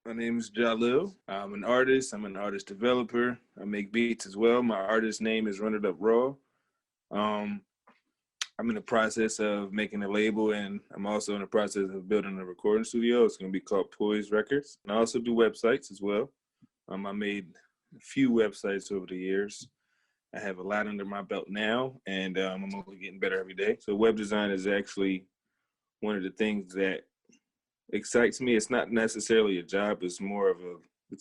My name is Jalil. I'm an artist. I'm an artist developer. I make beats as well. My artist name is Run It Up Raw. Um, I'm in the process of making a label, and I'm also in the process of building a recording studio. It's going to be called Poise Records. And I also do websites as well. I made a few websites over the years. I have a lot under my belt now, and I'm only getting better every day. So web design is actually one of the things that excites me. It's not necessarily a job. It's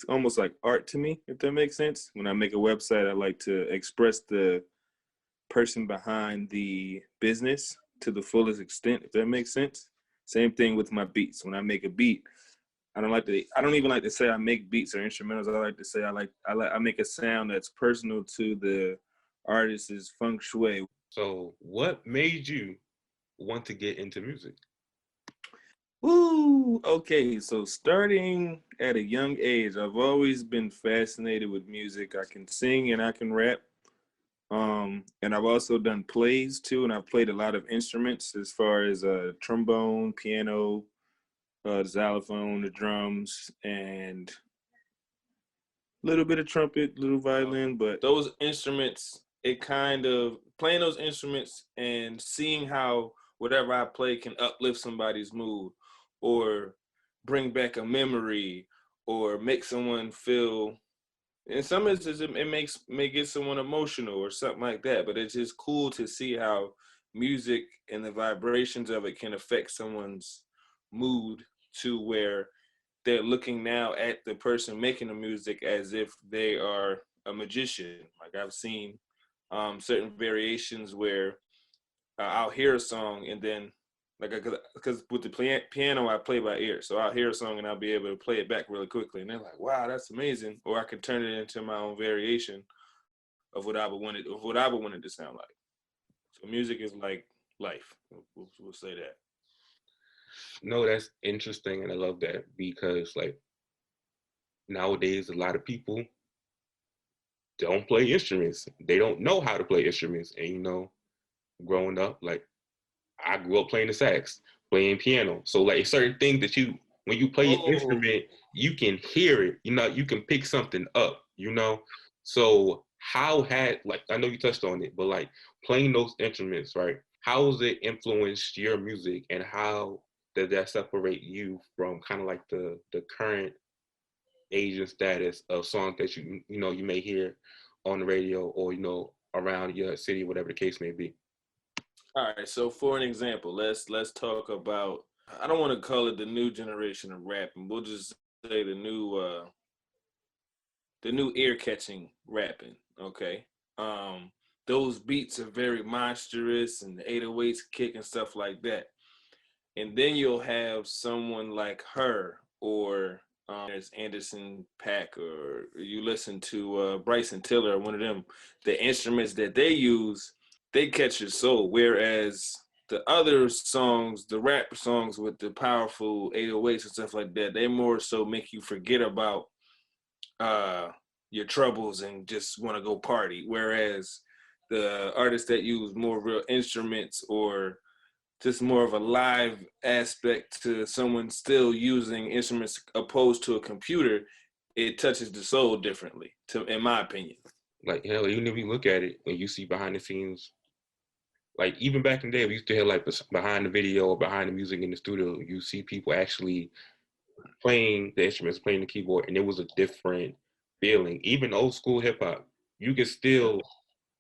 almost like art to me, if that makes sense. When I make a website, I like to express the person behind the business to the fullest extent, if that makes sense. Same thing with my beats. When I make a beat, I don't even like to say I make beats or instrumentals. I like to say I make a sound that's personal to the artist's feng shui. So, what made you want to get into music? Woo! Okay, so starting at a young age, I've always been fascinated with music. I can sing and I can rap. And I've also done plays too, and I've played a lot of instruments as far as trombone, piano, the xylophone, the drums, and a little bit of trumpet, little violin. But those instruments, it kind of playing those instruments and seeing how whatever I play can uplift somebody's mood or bring back a memory or make someone feel, in some instances may get someone emotional or something like that, but it's just cool to see how music and the vibrations of it can affect someone's mood to where they're looking now at the person making the music as if they are a magician. Like I've seen certain variations where I'll hear a song and then like because with the piano I play by ear, so I'll hear a song and I'll be able to play it back really quickly, and they're like, "Wow, that's amazing!" Or I can turn it into my own variation of what I would want it to sound like. So music is like life. We'll say that. No, that's interesting, and I love that because, like, nowadays, a lot of people don't play instruments. They don't know how to play instruments. And, growing up, like, I grew up playing the sax, playing piano. So, like, certain things that when you play an Oh, instrument, you can hear it, you can pick something up. So, like, I know you touched on it, but like playing those instruments, right? How has it influenced your music and how does that separate you from kind of like the current age and status of songs that you may hear on the radio or around your city, whatever the case may be? all right. So for an example, let's talk about. I don't want to call it the new generation of rapping. We'll just say the new ear catching rapping. Okay. Um, those beats are very monstrous and the 808s kick and stuff like that. And then you'll have someone like her or there's Anderson Pack, or you listen to Bryson Tiller, one of them. The instruments that they use, they catch your soul. Whereas the other songs, the rap songs with the powerful 808s and stuff like that, they more so make you forget about uh, your troubles and just want to go party. Whereas the artists that use more real instruments or just more of a live aspect to someone still using instruments opposed to a computer, it touches the soul differently, in my opinion. Like, hell, even if you look at it, when you see behind the scenes, like even back in the day, we used to have like behind the video or behind the music in the studio, you see people actually playing the instruments, playing the keyboard, and it was a different feeling. Even old school hip hop, you can still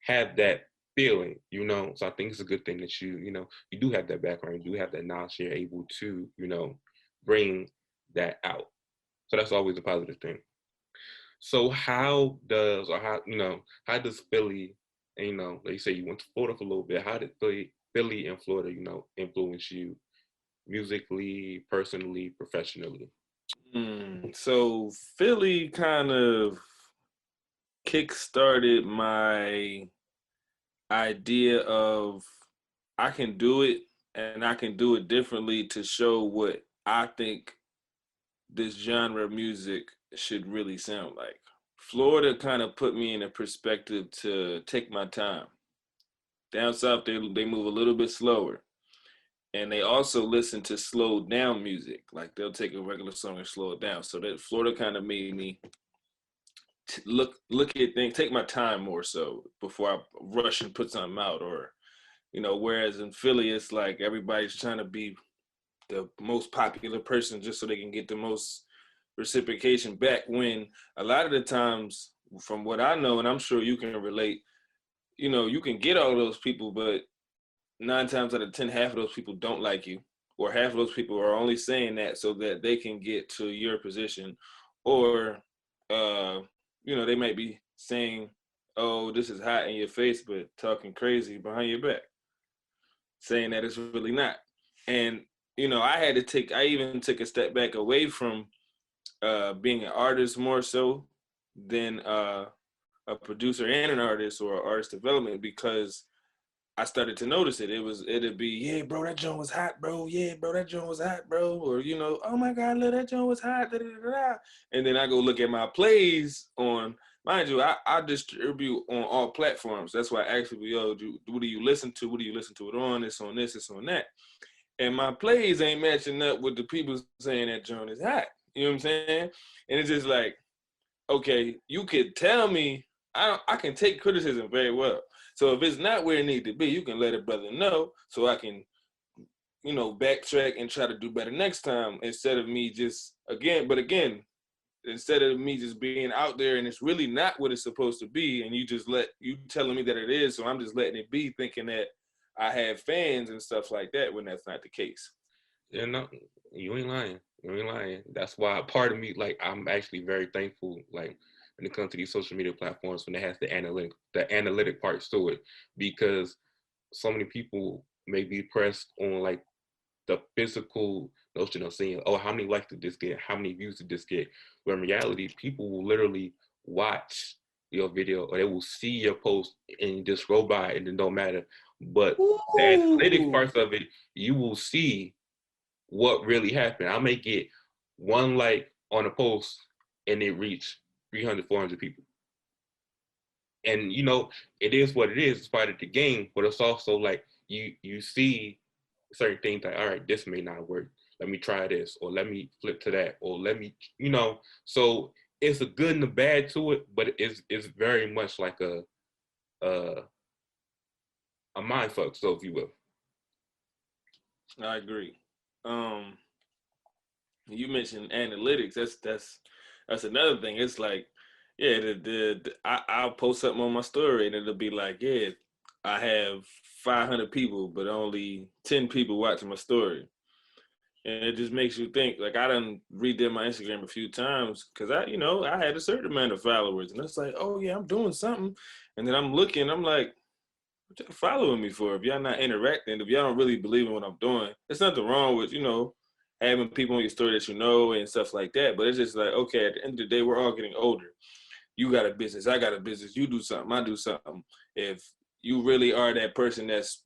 have that feeling. So I think it's a good thing that you do have that background, you do have that knowledge, you're able to, bring that out. So that's always a positive thing. So how does Philly, and like you say you went to Florida for a little bit, how did Philly and Florida, influence you musically, personally, professionally? So Philly kind of kick-started my idea of I can do it and I can do it differently to show what I think this genre of music should really sound like. Florida kind of put me in a perspective to take my time. Down south, they move a little bit slower, and they also listen to slowed down music. Like they'll take a regular song and slow it down. So that Florida kind of made me look at things, take my time more so before I rush and put something out, or whereas in Philly it's like everybody's trying to be the most popular person just so they can get the most reciprocation back, when a lot of the times, from what I know, and I'm sure you can relate, you can get all those people, but 9 times out of 10, half of those people don't like you, or half of those people are only saying that so that they can get to your position, or uh, they might be saying, "Oh, this is hot in your face," but talking crazy behind your back, saying that it's really not. And I even took a step back away from being an artist more so than a producer and an artist or artist development, because I started to notice it. It'd be, yeah, bro, that joint was hot, bro. Yeah, bro, that joint was hot, bro. Or, oh my God, look, that joint was hot. Da, da, da, da. And then I go look at my plays on, mind you, I distribute on all platforms. That's why I ask people, yo, what do you listen to? What do you listen to it on? It's on this, it's on that. And my plays ain't matching up with the people saying that joint is hot. You know what I'm saying? And it's just like, okay, you could tell me, I can take criticism very well. So if it's not where it needs to be, you can let a brother know so I can, backtrack and try to do better next time, instead of me just instead of me just being out there and it's really not what it's supposed to be, and you telling me that it is, so I'm just letting it be, thinking that I have fans and stuff like that, when that's not the case. Yeah, no, you ain't lying. You ain't lying. That's why part of me, like, I'm actually very thankful, like, when it comes to these social media platforms, when it has the analytic parts to it, because so many people may be pressed on like the physical notion of saying, oh, how many likes did this get? How many views did this get? When in reality, people will literally watch your video, or they will see your post and just go by it and it don't matter. But the analytic Ooh. parts of it, you will see what really happened. I may get one like on a post and it reach 300, 400 people. And it is what it is. It's part of the game, but it's also like you see certain things like, all right, this may not work. Let me try this, or let me flip to that, or let me, So it's a good and a bad to it, but it's very much like a a mind fuck, so if you will. I agree. Um, you mentioned analytics. That's another thing. It's like, yeah, I'll post something on my story and it'll be like, yeah, I have 500 people, but only 10 people watching my story, and it just makes you think. Like, I done redid my Instagram a few times because I had a certain amount of followers, and it's like, oh yeah, I'm doing something, and then I'm looking, I'm like, what y'all following me for? If y'all not interacting, if y'all don't really believe in what I'm doing, there's nothing wrong with, having people on your story that and stuff like that. But it's just like, okay, at the end of the day, we're all getting older. You got a business, I got a business, you do something, I do something. If you really are that person that's,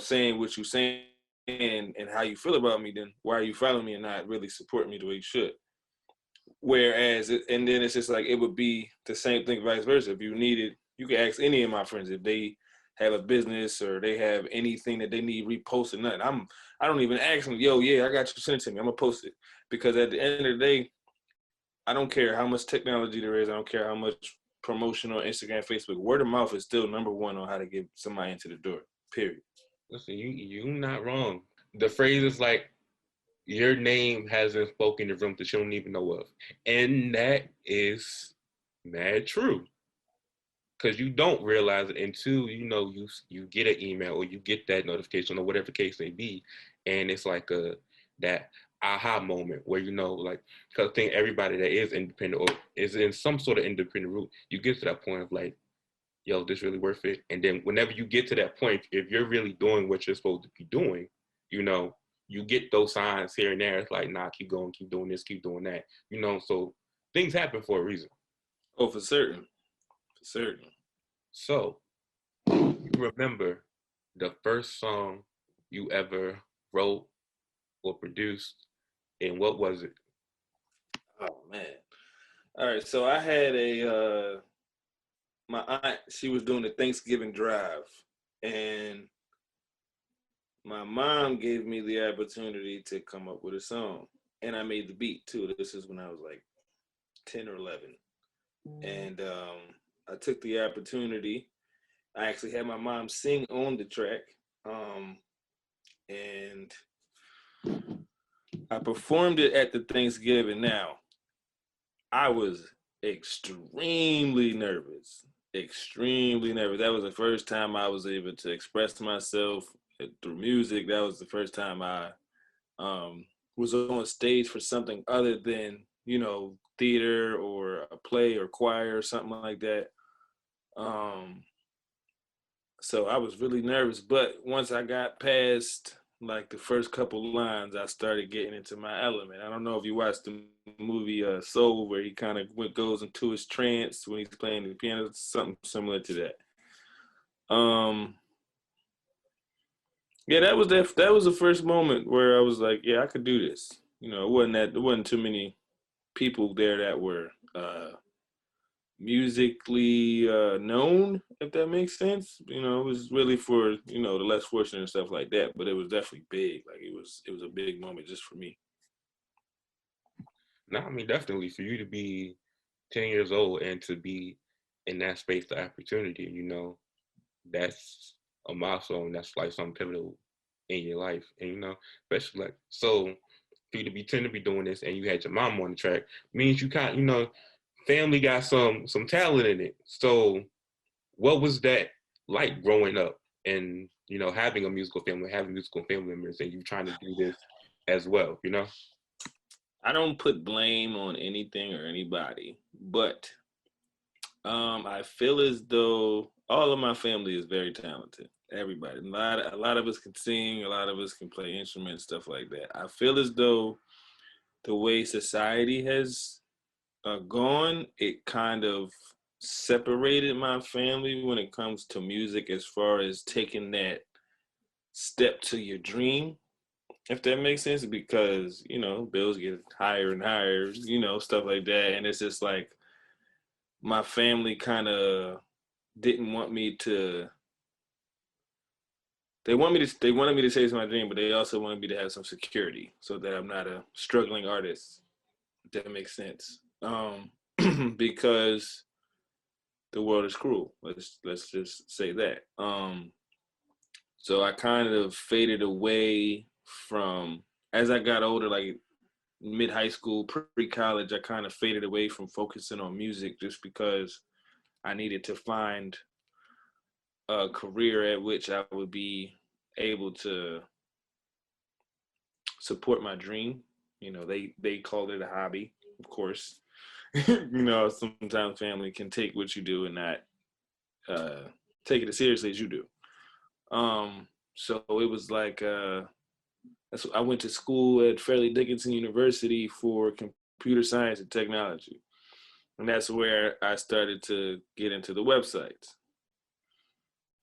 saying what you're saying and how you feel about me, then why are you following me and not really supporting me the way you should? And then it's just like, it would be the same thing vice versa. If you needed, you can ask any of my friends if they have a business or they have anything that they need reposted. Nothing. I don't even ask them, yo, yeah, I got you, send it to me, I'm gonna post it. Because at the end of the day, I don't care how much technology there is, I don't care how much promotion on Instagram, Facebook, word of mouth is still number one on how to get somebody into the door. Period. Listen, you not wrong. The phrase is like, your name hasn't spoken in the room that you don't even know of. And that is mad true. Because you don't realize it until you get an email or you get that notification or whatever the case may be, and it's like that aha moment where like, because I think everybody that is independent or is in some sort of independent route, you get to that point of like, yo, this really worth it. And then whenever you get to that point, if you're really doing what you're supposed to be doing, you get those signs here and there. It's like, nah, keep going, keep doing this, keep doing that. So things happen for a reason. Oh, for certain. For certain. So you remember the first song you ever wrote or produced, and what was it? Oh man. All right. So I had my aunt, she was doing the Thanksgiving drive, and my mom gave me the opportunity to come up with a song, and I made the beat too. This is when I was like 10 or 11, and I took the opportunity. I actually had my mom sing on the track, um, and I performed it at the Thanksgiving. Now, I was extremely nervous. Extremely nervous. That was the first time I was able to express myself through music. That was the first time I um, was on stage for something other than, theater or a play or choir or something like that. Um, so I was really nervous, but once I got past like the first couple lines, I started getting into my element. I don't know if you watched the movie Soul, where he kind of goes into his trance when he's playing the piano, something similar to that. Yeah, that was the first moment where I was like, yeah, I could do this. It wasn't too many people there that were musically known, if that makes sense. It was really for the less fortunate and stuff like that, but it was definitely big. Like it was a big moment just for me. No, I mean definitely for you to be 10 years old and to be in that space, the opportunity, that's a milestone. That's like something pivotal in your life, and especially like so for you to be tend to be doing this, and you had your mom on the track means you kind, family got some talent in it. So, what was that like growing up, and having a musical family, having musical family members, and you trying to do this as well, I don't put blame on anything or anybody, but I feel as though all of my family is very talented. Everybody, a lot of us can sing, a lot of us can play instruments, stuff like that. I feel as though the way society has gone, it kind of separated my family when it comes to music, as far as taking that step to your dream, if that makes sense, because bills get higher and higher, stuff like that, and it's just like my family kind of didn't want me to. They wanted me to chase my dream, but they also wanted me to have some security so that I'm not a struggling artist. If that makes sense. Because the world is cruel. Let's just say that. So I kind of faded away from, as I got older, like mid high school, pre college. I kind of faded away from focusing on music just because I needed to find a career at which I would be able to support my dream. They call it a hobby, of course. Sometimes family can take what you do and not uh, take it as seriously as you do. So it was like I went to school at Fairleigh Dickinson University for computer science and technology, and that's where I started to get into the websites.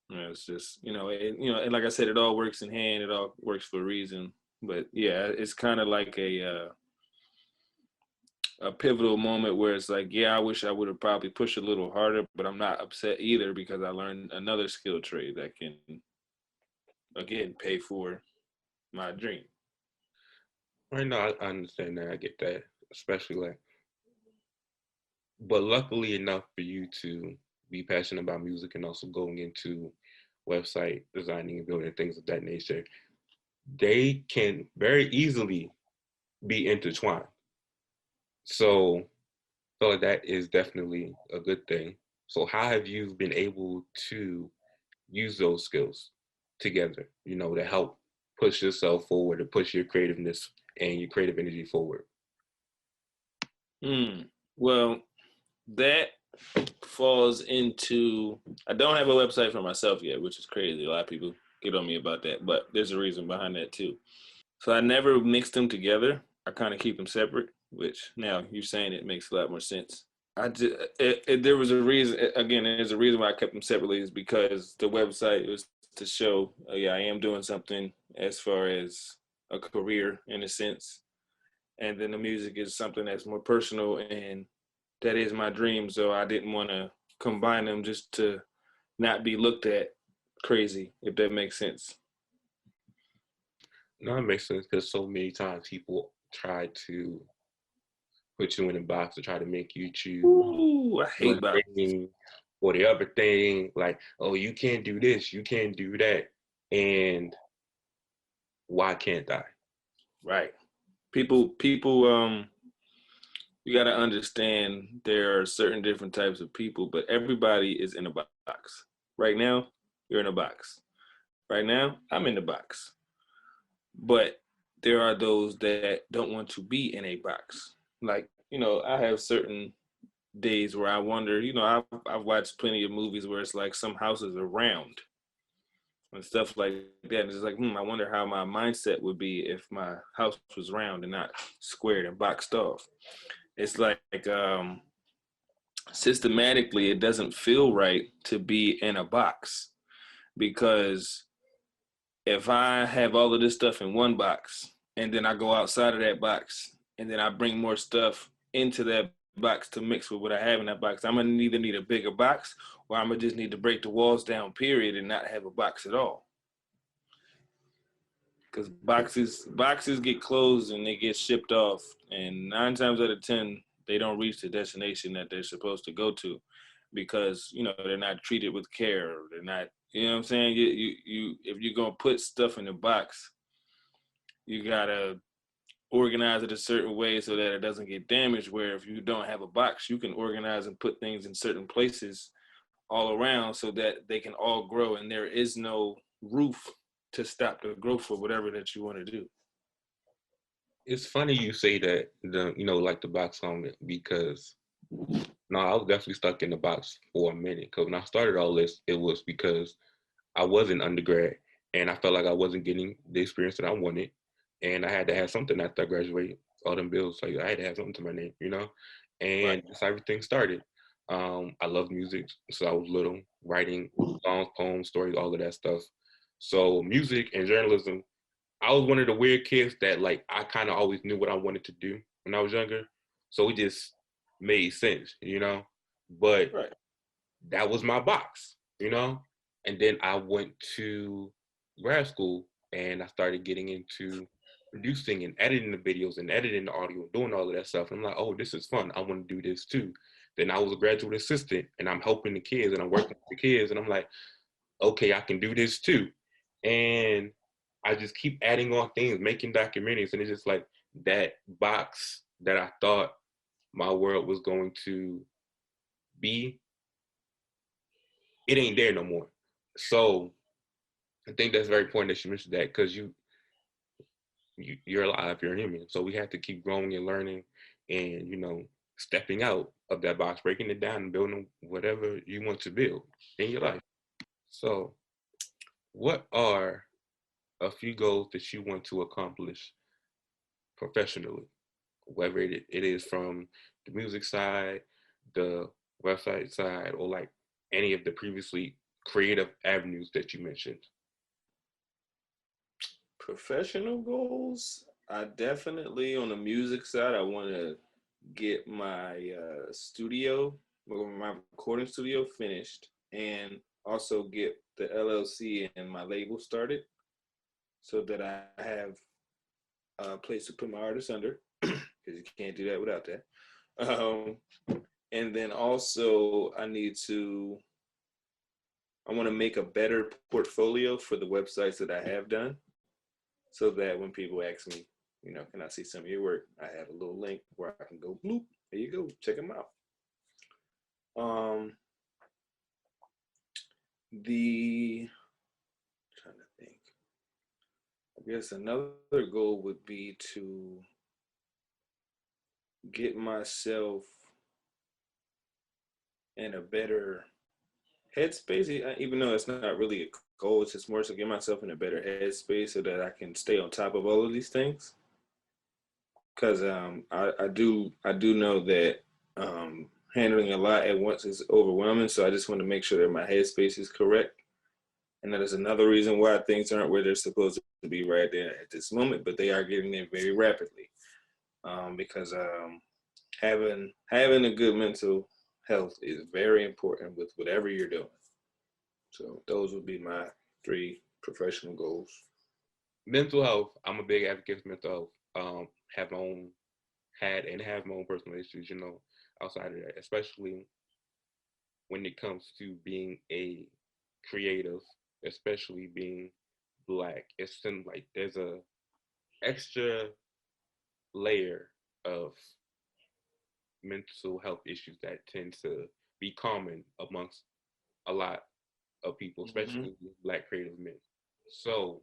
It's just and like I said, it all works in hand. It all works for a reason. But yeah, it's kind of like a pivotal moment where it's like, yeah, I wish I would have probably pushed a little harder, but I'm not upset either because I learned another skill trade that can again pay for my dream. Right now, I understand that. I get that, especially like, but luckily enough for you to be passionate about music and also going into website designing and building things of that nature, they can very easily be intertwined. So, I feel like that is definitely a good thing. So, how have you been able to use those skills together, to help push yourself forward, to push your creativeness and your creative energy forward? Well, that falls into, I don't have a website for myself yet, which is crazy. A lot of people get on me about that, but there's a reason behind that too. So I never mix them together. I kind of keep them separate, which now you're saying it makes a lot more sense. There was a reason. Again, there's a reason why I kept them separately, is because the website was to show, yeah, I am doing something as far as a career in a sense, and then the music is something that's more personal, and that is my dream. So I didn't want to combine them just to not be looked at crazy, if that makes sense. No, it makes sense because so many times people try to put you in a box to try to make you choose Ooh, I hate one boxes. thing or the other thing. Like, oh, you can't do this, you can't do that, and why can't I? Right. People, you got to understand there are certain different types of people, but everybody is in a box. Right now, you're in a box. Right now, I'm in the box. But there are those that don't want to be in a box. Like, I have certain days where I wonder, I've watched plenty of movies where it's like some houses are round and stuff like that. And it's like, I wonder how my mindset would be if my house was round and not squared and boxed off. It's like systematically, it doesn't feel right to be in a box because if I have all of this stuff in one box and then I go outside of that box and then I bring more stuff into that box to mix with what I have in that box, I'm gonna either need a bigger box or I'm gonna just need to break the walls down, period, and not have a box at all. Because boxes get closed and they get shipped off, and 9 times out of 10 they don't reach the destination that they're supposed to go to because they're not treated with care. Or they're not, what I'm saying. You if you're gonna put stuff in a box, you gotta organize it a certain way so that it doesn't get damaged. Where if you don't have a box, you can organize and put things in certain places all around so that they can all grow and there is no roof to stop the growth of whatever that you want to do. It's funny you say that like the box comment because no, I was definitely stuck in the box for a minute. Because when I started all this, it was because I was in undergrad and I felt like I wasn't getting the experience that I wanted, and I had to have something after I graduated. All them bills, like I had to have something to my name, and Right. that's how everything started. I love music, so I was little, writing songs, poems, stories, all of that stuff. So music and journalism, I was one of the weird kids that like I kind of always knew what I wanted to do when I was younger, so it just made sense. But Right. that was my box. And then I went to grad school and I started getting into producing and editing the videos and editing the audio and doing all of that stuff. And I'm like, oh, this is fun. I want to do this too. Then I was a graduate assistant and I'm helping the kids and I'm working with the kids and I'm like, okay, I can do this too. And I just keep adding on things, making documentaries. And it's just like that box that I thought my world was going to be, it ain't there no more. So I think that's very important that you mentioned that because you're alive, you're a human. So we have to keep growing and learning and stepping out of that box, breaking it down and building whatever you want to build in your life. So what are a few goals that you want to accomplish professionally, whether it is from the music side, the website side, or like any of the previously creative avenues that you mentioned? Professional goals, I definitely, on the music side, I want to get my studio, my recording studio finished, and also get the LLC and my label started so that I have a place to put my artists under because you can't do that without that. Um, and then also I want to make a better portfolio for the websites that I have done so that when people ask me, can I see some of your work? I have a little link where I can go bloop. There you go. Check them out. Um, the trying to think. I guess another goal would be to get myself in a better headspace, even though it's not really a goal. It's just more to get myself in a better headspace so that I can stay on top of all of these things. Because I do know that handling a lot at once is overwhelming. So I just want to make sure that my headspace is correct. And that is another reason why things aren't where they're supposed to be right there at this moment, but they are getting there very rapidly. Because having a good mental health is very important with whatever you're doing. So those would be my 3 professional goals. mental health. I'm a big advocate for mental health. Have my own have my own personal issues, outside of that, especially when it comes to being a creative, especially being black. It seems like there's a extra layer of mental health issues that tend to be common amongst a lot of people, Mm-hmm. especially black creative men. So,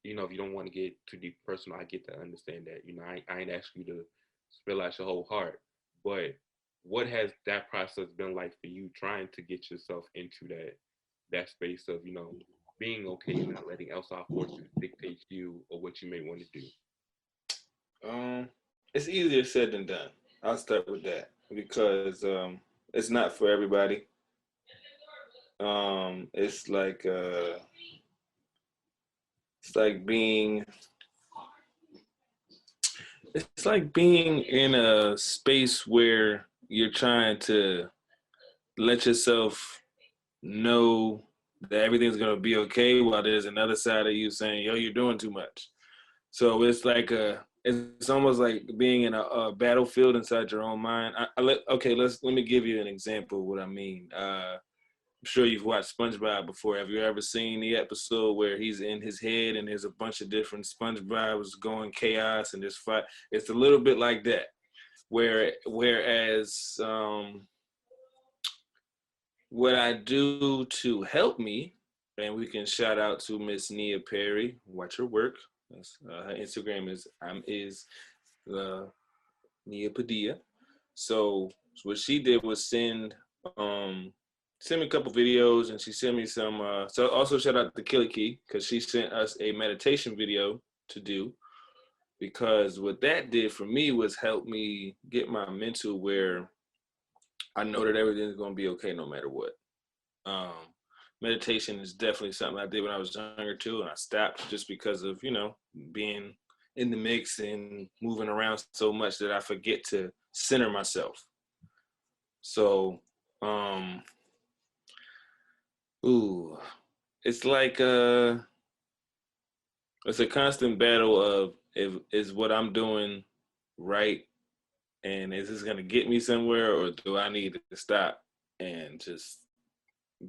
if you don't want to get too deep personal, I get to understand that. I ain't ask you to spill out your whole heart, but what has that process been like for you trying to get yourself into that space of, being okay and not letting outside forces dictate you or what you may want to do? It's easier said than done. I'll start with that because it's not for everybody. It's like it's like being it's like being in a space where you're trying to let yourself know that everything's gonna be okay while there's another side of you saying, "Yo, you're doing too much." So it's almost like being in a battlefield inside your own mind. Let me give you an example of what I mean. I'm sure you've watched SpongeBob before. Have you ever seen the episode where he's in his head and there's a bunch of different SpongeBob's going chaos and there's fight? It's a little bit like that. Whereas what I do to help me, and we can shout out to Miss Nia Perry. Watch her work. Her Instagram is uh, Nia Padilla. So what she did was send me a couple videos, and she sent me some. So also shout out to Killy Key because she sent us a meditation video to do. Because what that did for me was help me get my mental where I know that everything's gonna be okay no matter what. Um, Meditation is definitely something I did when I was younger too, and I stopped just because of being in the mix and moving around so much that I forget to center myself. So, um, ooh, it's like it's a constant battle of if is what I'm doing right, and is this gonna get me somewhere, or do I need to stop and just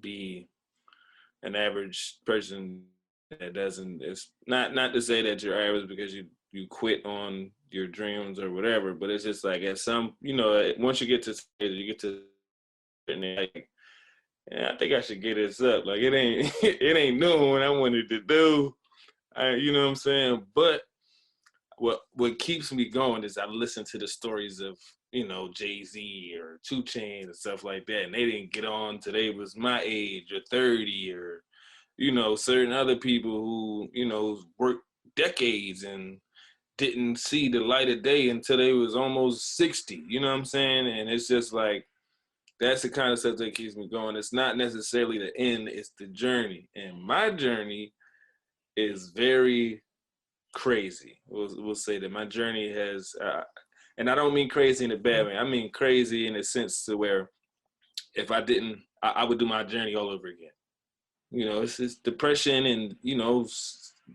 be an average person that doesn't. It's not to say that you're average because you quit on your dreams or whatever, but it's just like at some once you get to like, yeah, I think I should get this up. Like it ain't it ain't doing what I wanted to do. You know what I'm saying? But what keeps me going is I listen to the stories of Jay-Z or 2 Chainz and stuff like that, and they didn't get on till they was my age or 30, or certain other people who worked decades and didn't see the light of day until they was almost 60. You know what I'm saying? And it's just like that's the kind of stuff that keeps me going. It's not necessarily the end, it's the journey. And my journey is very crazy. We'll say that my journey has, and I don't mean crazy in a bad way. I mean crazy in a sense to where if I didn't, I would do my journey all over again. It's depression and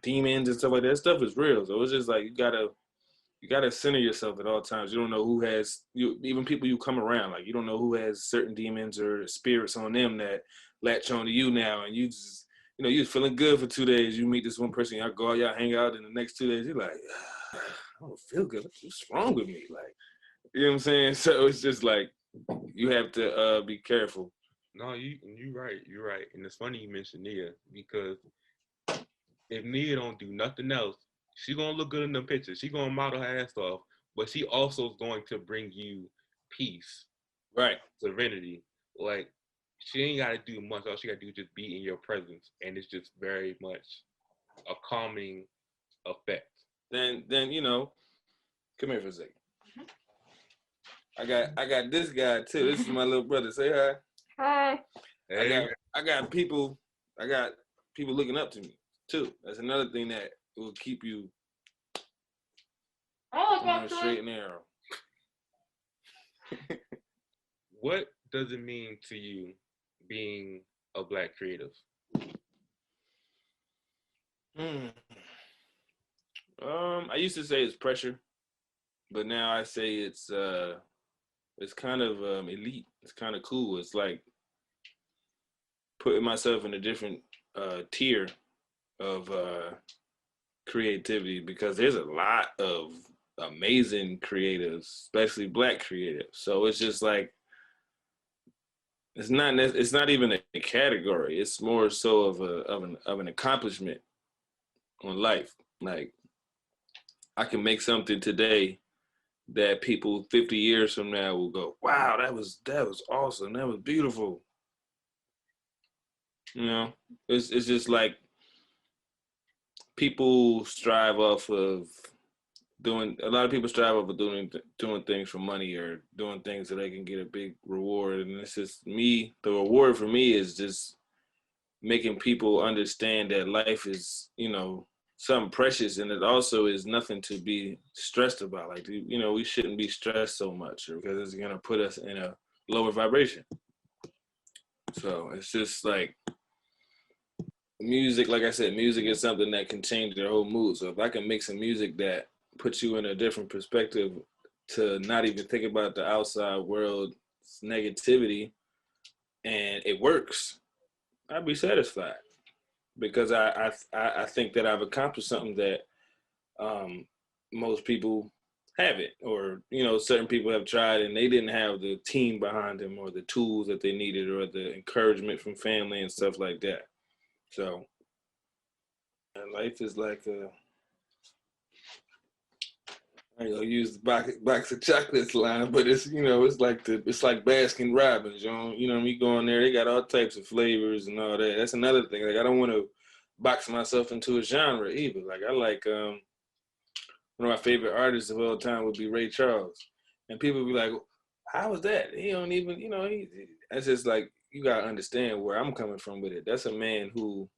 demons and stuff like that. Stuff is real. So it's just like you gotta center yourself at all times. You don't know who has you, even people you come around. Like you don't know who has certain demons or spirits on them that latch on to you now, and you just you're feeling good for 2 days. You meet this one person, y'all go out, y'all hang out, and the next 2 days you're like, I don't feel good. What's wrong with me? Like, you know what I'm saying? So it's just like you have to be careful. No, you right. You're right. And it's funny you mentioned Nia because if Nia don't do nothing else, she gonna look good in the picture. She gonna model her ass off, but she also is going to bring you peace, Right. serenity. Like she ain't gotta do much. All she gotta do is just be in your presence, and it's just very much a calming effect. Then come here for a second. I got this guy too. This is my little brother. Say hi. Hi. I Hey, got I got people I got people looking up to me too. That's another thing that will keep you on a straight and narrow. what does it mean to you being a black creative? Hmm. I used to say it's pressure, but now I say it's kind of elite. It's kind of cool. It's like putting myself in a different tier of creativity because there's a lot of amazing creatives, especially black creatives. So it's just like it's not even a category. It's more so of an accomplishment on life. Like I can make something today that people 50 years from now will go, "Wow, that was awesome. That was beautiful." You know, it's just like people strive off of doing a lot of people strive over doing things for money or doing things so they can get a big reward, and it's just me. The reward for me is just making people understand that life is, you know, something precious, and it also is nothing to be stressed about. Like, you know, we shouldn't be stressed so much because it's gonna put us in a lower vibration. So it's just like music, like I said, music is something that can change your whole mood. So if I can make some music that puts you in a different perspective to not even think about the outside world's negativity and it works, I'd be satisfied because I think that I've accomplished something that um, most people haven't, or you know, certain people have tried and they didn't have the team behind them or the tools that they needed or the encouragement from family and stuff like that. So life is like a I ain't gonna use the box of chocolates line, but it's you know it's like Baskin Robbins, you know you go in there, they got all types of flavors and all that. That's another thing. Like I don't want to box myself into a genre either. Like I like one of my favorite artists of all time would be Ray Charles, and people be like, "How is that? He don't even you know." That's just like you gotta understand where I'm coming from with it. That's a man who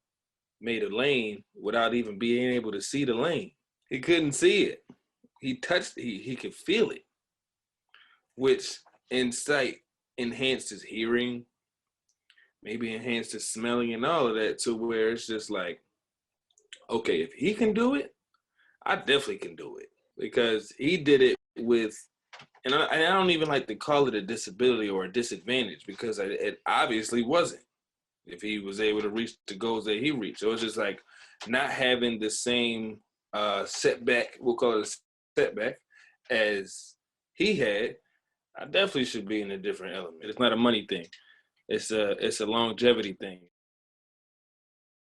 made a lane without even being able to see the lane. He couldn't see it. He could feel it, which insight enhanced his hearing, maybe enhanced his smelling and all of that to where it's just like, okay, if he can do it, I definitely can do it because he did it with, and I don't even like to call it a disability or a disadvantage because it obviously wasn't if he was able to reach the goals that he reached. So it's just like not having the same setback, we'll call it a setback, as he had. I definitely should be in a different element. It's not a money thing. It's a longevity thing.